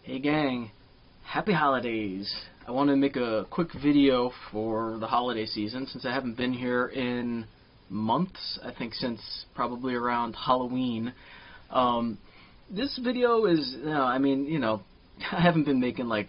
Hey gang, happy holidays. I want to make a quick video for the holiday season since I haven't been here in months, I think since probably around Halloween. This video is, I haven't been making like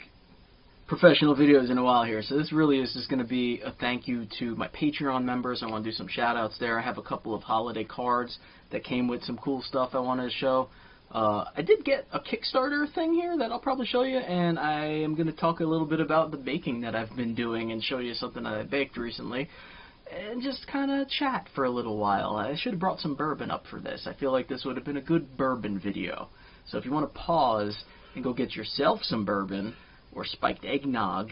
professional videos in a while here, so this really is just going to be a thank you to my Patreon members. I want to do some shout outs there. I have a couple of holiday cards that came with some cool stuff I wanted to show. I did get a Kickstarter thing here that I'll probably show you, and I am going to talk a little bit about the baking that I've been doing and show you something that I baked recently, and just kind of chat for a little while. I should have brought some bourbon up for this. I feel like this would have been a good bourbon video. So if you want to pause and go get yourself some bourbon or spiked eggnog,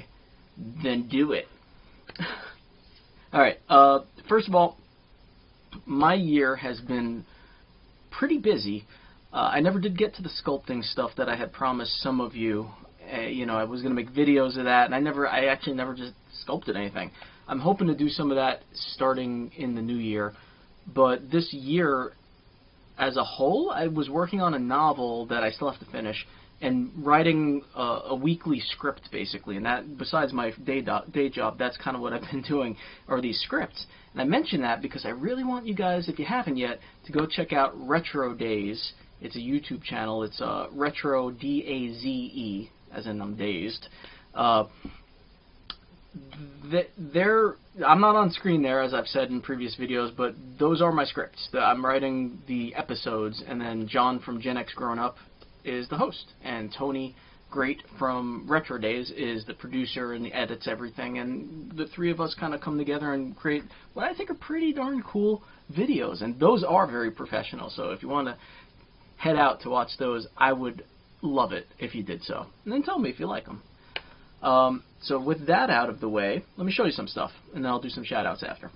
then do it. Alright, first of all, my year has been pretty busy. I never did get to the sculpting stuff that I had promised some of you. I was going to make videos of that, and I actually never just sculpted anything. I'm hoping to do some of that starting in the new year. But this year, as a whole, I was working on a novel that I still have to finish, and writing a weekly script, basically. And that, besides my day job, that's kind of what I've been doing, are these scripts. And I mention that because I really want you guys, if you haven't yet, to go check out Retro Days. It's a YouTube channel. It's Retro D-A-Z-E, as in I'm dazed. I'm not on screen there, as I've said in previous videos, but those are my scripts. I'm writing the episodes, and then John from Gen X Grown Up is the host, and Tony Great from Retro Days is the producer and edits everything, and the three of us kind of come together and create what I think are pretty darn cool videos, and those are very professional. So if you want to head out to watch those, I would love it if you did so. And then tell me if you like them. So with that out of the way, let me show you some stuff, and then I'll do some shout-outs after.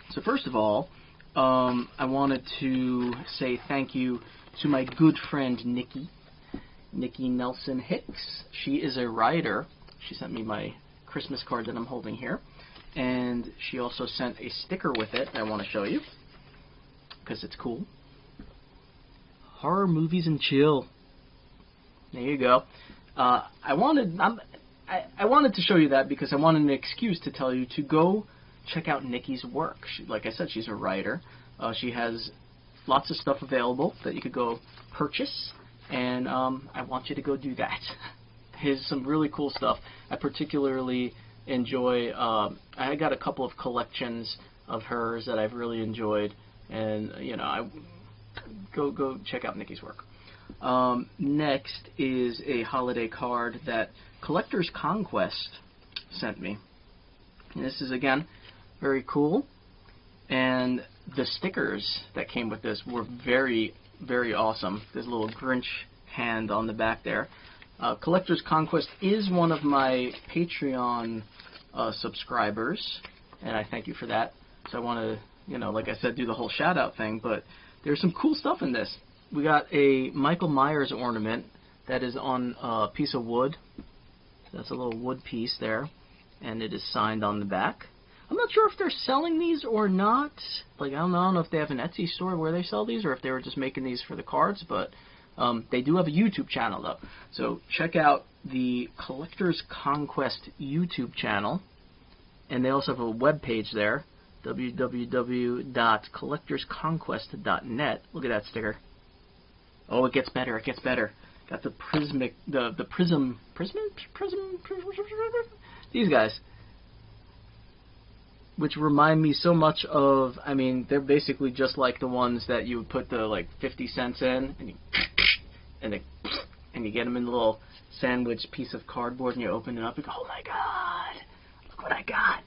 So first of all, I wanted to say thank you to my good friend Nikki Nelson Hicks. She is a writer. She sent me my Christmas card that I'm holding here, and she also sent a sticker with it that I want to show you because it's cool. Horror movies and chill. There you go. I wanted to show you that because I wanted an excuse to tell you to go check out Nikki's work. Like I said, she's a writer. She has lots of stuff available that you could go purchase, and I want you to go do that. Here's some really cool stuff. I particularly enjoy. I got a couple of collections of hers that I've really enjoyed, and Go check out Nikki's work. Next is a holiday card that Collector's Conquest sent me. And this is, again, very cool. And the stickers that came with this were very, very awesome. There's a little Grinch hand on the back there. Collector's Conquest is one of my Patreon subscribers, and I thank you for that. So I want to, like I said, do the whole shout-out thing, but there's some cool stuff in this. We got a Michael Myers ornament that is on a piece of wood. That's a little wood piece there, and it is signed on the back. I'm not sure if they're selling these or not. Like, I don't know if they have an Etsy store where they sell these or if they were just making these for the cards, but they do have a YouTube channel, though. So check out the Collector's Conquest YouTube channel, and they also have a web page there, www.collectorsconquest.net. Look at that sticker. Oh, it gets better. It gets better. Got the prism. These guys, which remind me so much of. I mean, they're basically just like the ones that you would put the like 50 cents in, and you get them in a little sandwich piece of cardboard, and you open it up and go, oh my God, look what I got.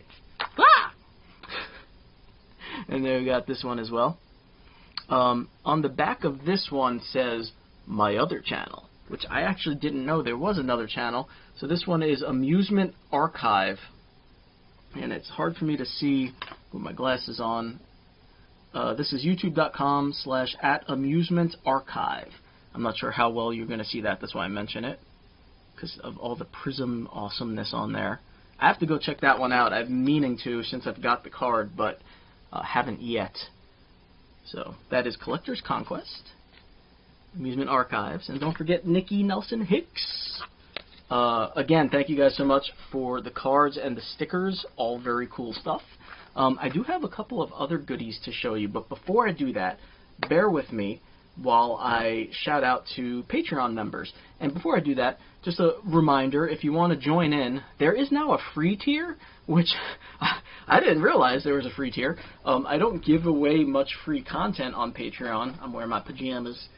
Ah! And there we got this one as well. On the back of this one says my other channel, which I actually didn't know there was another channel. So this one is Amusement Archive, and it's hard for me to see with my glasses on. This is youtube.com/@amusementarchive. I'm not sure how well you're going to see that. That's why I mention it, because of all the prism awesomeness on there. I have to go check that one out. I've been meaning to since I've got the card, but haven't yet. So that is Collector's Conquest. Amusement Archives. And don't forget Nikki Nelson Hicks. Again, thank you guys so much for the cards and the stickers. All very cool stuff. I do have a couple of other goodies to show you, but before I do that, bear with me while I shout out to Patreon members. And before I do that, just a reminder, if you want to join in, there is now a free tier, which I didn't realize there was a free tier. I don't give away much free content on Patreon. I'm wearing my pajamas.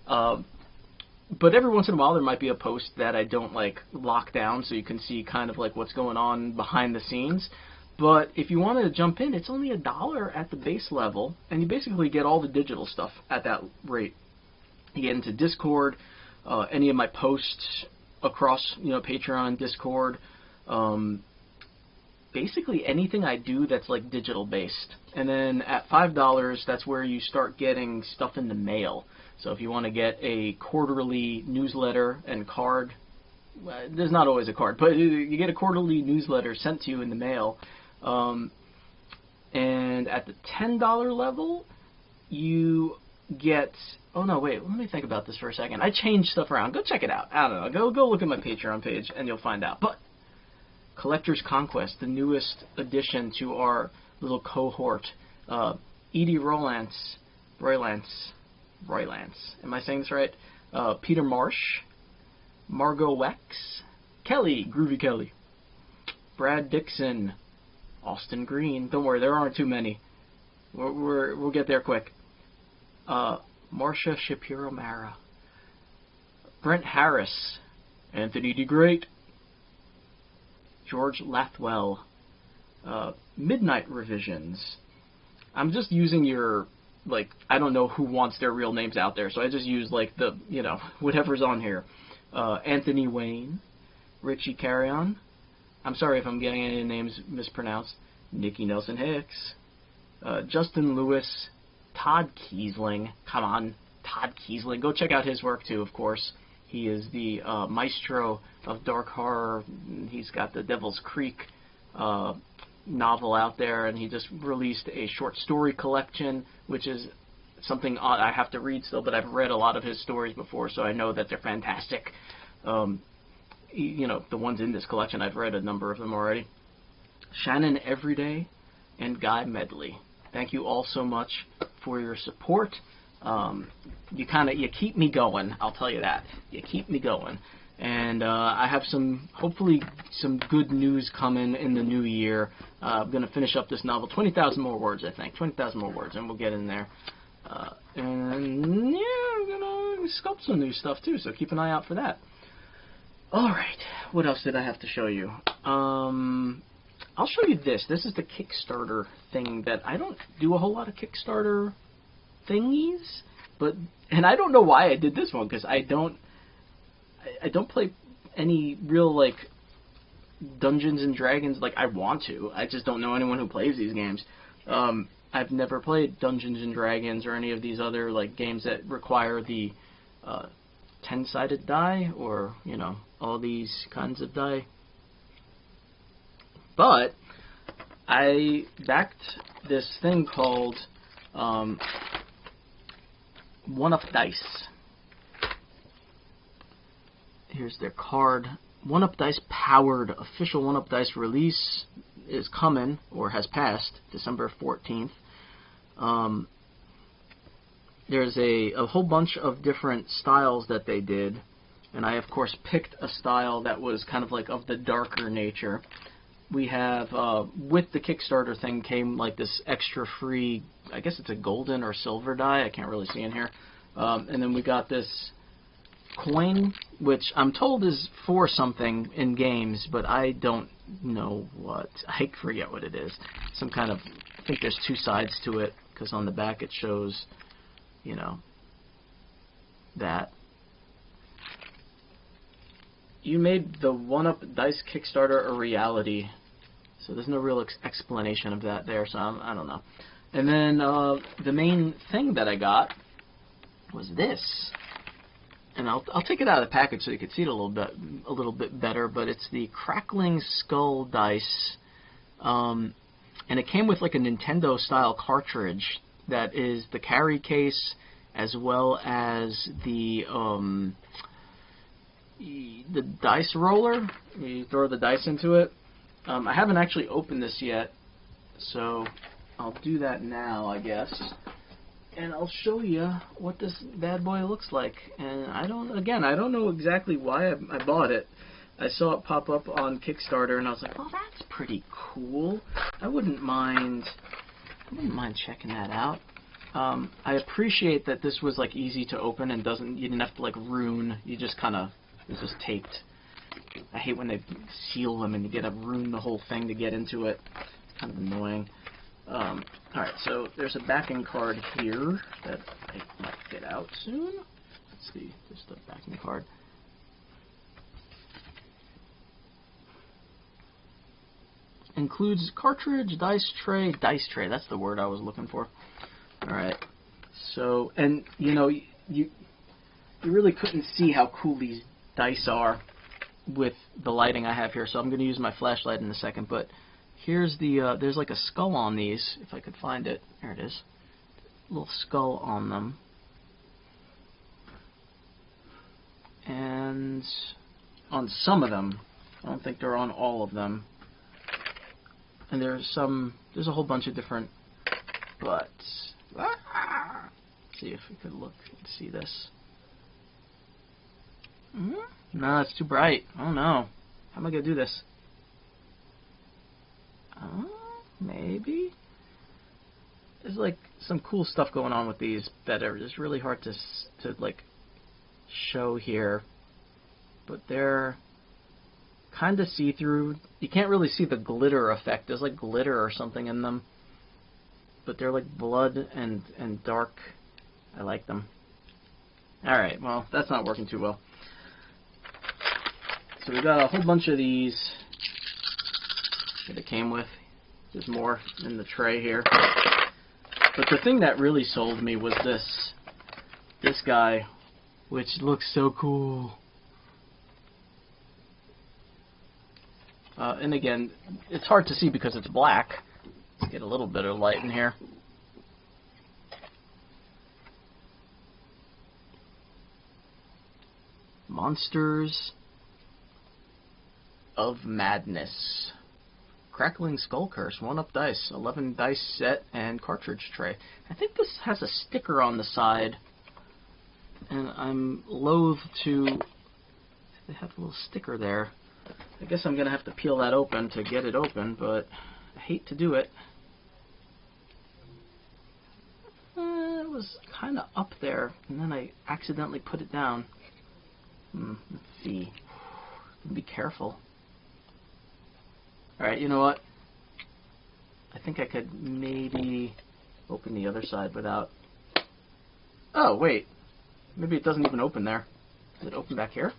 But every once in a while there might be a post that I don't lock down, so you can see kind of what's going on behind the scenes. But if you want to jump in, it's only $1 at the base level, and you basically get all the digital stuff at that rate. You get into Discord, any of my posts across Patreon, Discord, basically anything I do that's digital based. And then at $5, that's where you start getting stuff in the mail. So if you want to get a quarterly newsletter and card, well, there's not always a card, but you get a quarterly newsletter sent to you in the mail. And at the $10 level, you get... Oh, no, wait. Let me think about this for a second. I changed stuff around. Go check it out. I don't know. Go look at my Patreon page, and you'll find out. But Collector's Conquest, the newest addition to our little cohort. Edie Roylance. Am I saying this right? Peter Marsh. Margot Wex. Kelly. Groovy Kelly. Brad Dixon. Austin Green. Don't worry, there aren't too many. We'll get there quick. Marcia Shapiro-Mara. Brent Harris. Anthony DeGreat. George Lathwell. Midnight Revisions. I'm just using your, I don't know who wants their real names out there, so I just use, the, whatever's on here. Anthony Wayne. Richie Carrion. I'm sorry if I'm getting any names mispronounced. Nikki Nelson Hicks. Justin Lewis. Todd Kiesling. Come on, Todd Kiesling. Go check out his work, too, of course. He is the maestro of dark horror. He's got the Devil's Creek novel out there, and he just released a short story collection, which is something I have to read still, but I've read a lot of his stories before, so I know that they're fantastic. The ones in this collection, I've read a number of them already. Shannon Everyday and Guy Medley. Thank you all so much for your support. You keep me going, I'll tell you that. You keep me going. And I have hopefully some good news coming in the new year. I'm going to finish up this novel, 20,000 more words, I think. 20,000 more words, and we'll get in there. And yeah, I'm going to sculpt some new stuff too, so keep an eye out for that. Alright, what else did I have to show you? I'll show you this. This is the Kickstarter thing that I don't do a whole lot of Kickstarter thingies, and I don't know why I did this one, because I don't play any real, Dungeons and Dragons like I want to. I just don't know anyone who plays these games. I've never played Dungeons and Dragons or any of these other, games that require the 10-sided die, or, all these kinds of die. But I backed this thing called 1-Up Dice. Here's their card. 1-Up Dice powered official 1-Up Dice release is coming, or has passed, December 14th. There's a whole bunch of different styles that they did, and I of course picked a style that was kind of of the darker nature. We have, with the Kickstarter thing came this extra free, I guess it's a golden or silver die, I can't really see in here. And then we got this coin, which I'm told is for something in games, but I don't know what. I forget what it is. Some kind of, I think there's two sides to it, because on the back it shows, that. You made the 1-Up Dice Kickstarter a reality. So there's no real explanation of that there, so I don't know. And then the main thing that I got was this. And I'll take it out of the package so you can see it a little bit better, but it's the Crackling Skull dice. And it came with a Nintendo-style cartridge that is the carry case as well as the dice roller. You throw the dice into it. I haven't actually opened this yet, so I'll do that now, I guess. And I'll show you what this bad boy looks like. And I don't know exactly why I bought it. I saw it pop up on Kickstarter, and I was like, "Oh, that's pretty cool. I wouldn't mind checking that out." I appreciate that this was like easy to open and you didn't have to like ruin. You just it's just taped. I hate when they seal them and you gotta ruin the whole thing to get into it. It's kind of annoying. Alright, so there's a backing card here that I might get out soon. Let's see, just the backing card. Includes cartridge, dice tray, that's the word I was looking for. Alright, so, and you know, you really couldn't see how cool these dice are with the lighting I have here, so I'm going to use my flashlight in a second, but here's the, there's like a skull on these, if I could find it. There it is. A little skull on them. And on some of them, I don't think they're on all of them. And there's a whole bunch of different, but, let's see if we could look and see this. No, it's too bright. Oh no. How am I going to do this? Maybe? There's like some cool stuff going on with these that are just really hard to like show here. But they're kind of see-through. You can't really see the glitter effect. There's like glitter or something in them. But they're like blood and dark. I like them. Alright, well, that's not working too well. So we got a whole bunch of these that it came with. There's more in the tray here. But the thing that really sold me was this guy, which looks so cool. And again, it's hard to see because it's black. Let's get a little bit of light in here. Monsters of Madness. Crackling Skull Curse, 1-up dice, 11 dice set, and cartridge tray. I think this has a sticker on the side, and I'm loath to... They have a little sticker there. I guess I'm going to have to peel that open to get it open, but I hate to do it. It was kind of up there, and then I accidentally put it down. Let's see. Be careful. Alright, you know what? I think I could maybe open the other side without... Oh, wait. Maybe it doesn't even open there. Does it open back here?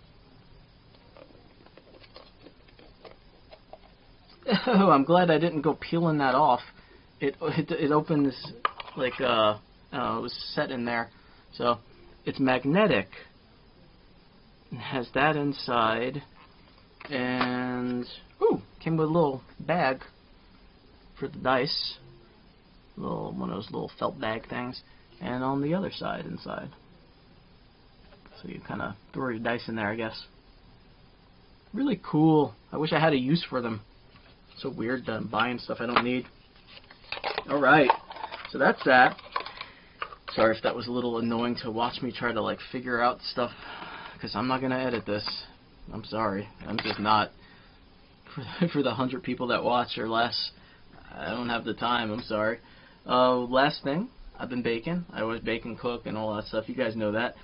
Oh, I'm glad I didn't go peeling that off. It opens like it was set in there. So it's magnetic. It has that inside, and came with a little bag for the dice. One of those little felt bag things, and on the other side inside. So you kind of throw your dice in there, I guess. Really cool. I wish I had a use for them. So weird that I'm buying stuff I don't need. Alright, so that's that. Sorry if that was a little annoying to watch me try to like figure out stuff, because I'm not going to edit this. I'm sorry. I'm just not. For the 100 people that watch or less, I don't have the time. I'm sorry. Last thing, I've been baking. I always bake and cook and all that stuff. You guys know that.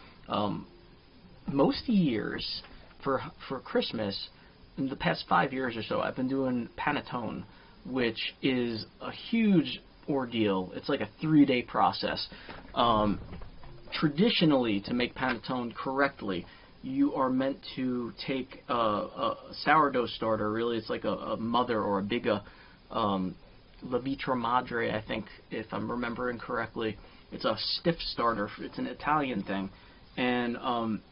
Most years for Christmas, in the past 5 years or so, I've been doing panettone, which is a huge ordeal. It's like a 3-day process. Traditionally, to make panettone correctly, you are meant to take a sourdough starter. Really, it's like a mother or a biga, La Vitra Madre, I think, if I'm remembering correctly. It's a stiff starter. It's an Italian thing. And I'm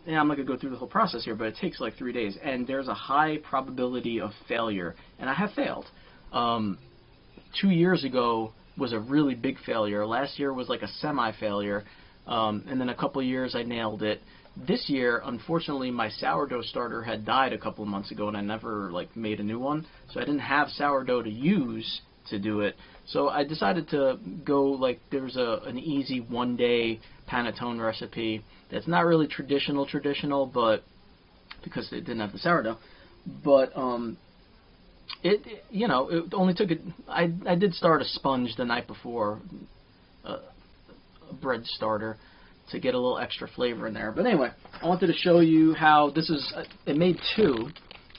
not going to go through the whole process here, but it takes like 3 days. And there's a high probability of failure. And I have failed. 2 years ago was a really big failure. Last year was like a semi-failure. And then a couple years I nailed it. This year, unfortunately, my sourdough starter had died a couple of months ago, and I never made a new one, so I didn't have sourdough to use to do it. So I decided to go there's an easy one-day panettone recipe that's not really traditional, but because it didn't have the sourdough, but it only took it. I did start a sponge the night before, a bread starter, to get a little extra flavor in there. But anyway, I wanted to show you how this is. It made two,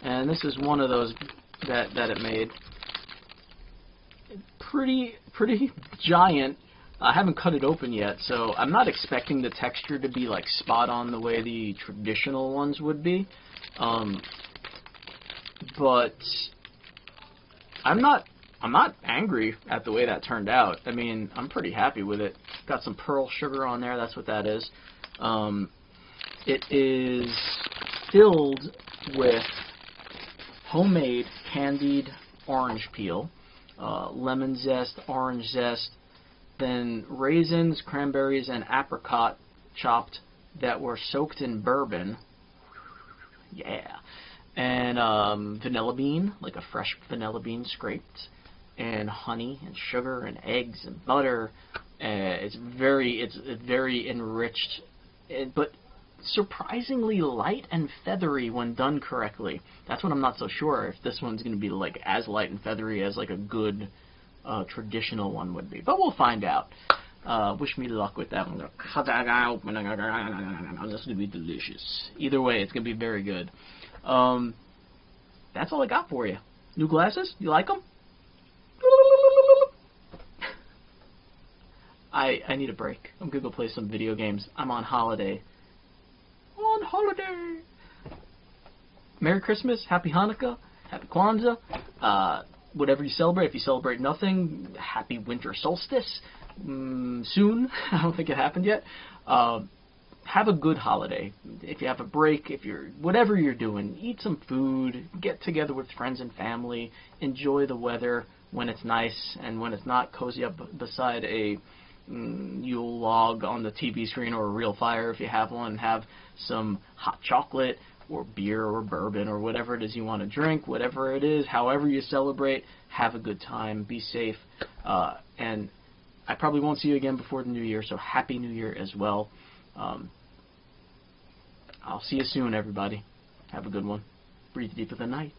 and this is one of those that it made. Pretty giant. I haven't cut it open yet, so I'm not expecting the texture to be spot on the way the traditional ones would be. But I'm not angry at the way that turned out. I mean, I'm pretty happy with it. Got some pearl sugar on there. That's what that is. It is filled with homemade candied orange peel, lemon zest, orange zest, then raisins, cranberries, and apricot chopped that were soaked in bourbon. Yeah. And vanilla bean, a fresh vanilla bean scraped, and honey and sugar and eggs and butter. It's very enriched, but surprisingly light and feathery when done correctly. That's what I'm not so sure if this one's going to be as light and feathery as a good traditional one would be. But we'll find out. Wish me luck with that one. This is going to be delicious. Either way, it's going to be very good. That's all I got for you. New glasses? You like them? I need a break. I'm going to go play some video games. I'm on holiday. On holiday! Merry Christmas, Happy Hanukkah, Happy Kwanzaa, whatever you celebrate. If you celebrate nothing, Happy Winter Solstice. Soon. I don't think it happened yet. Have a good holiday. If you have a break, whatever you're doing, eat some food, get together with friends and family, enjoy the weather when it's nice, and when it's not, cozy up beside a Yule log on the TV screen, or a real fire if you have one, and have some hot chocolate or beer or bourbon or whatever it is you want to drink, whatever it is, however you celebrate, have a good time, be safe, and I probably won't see you again before the New Year, so Happy New Year as well. I'll see you soon, everybody. Have a good one. Breathe deep of the night.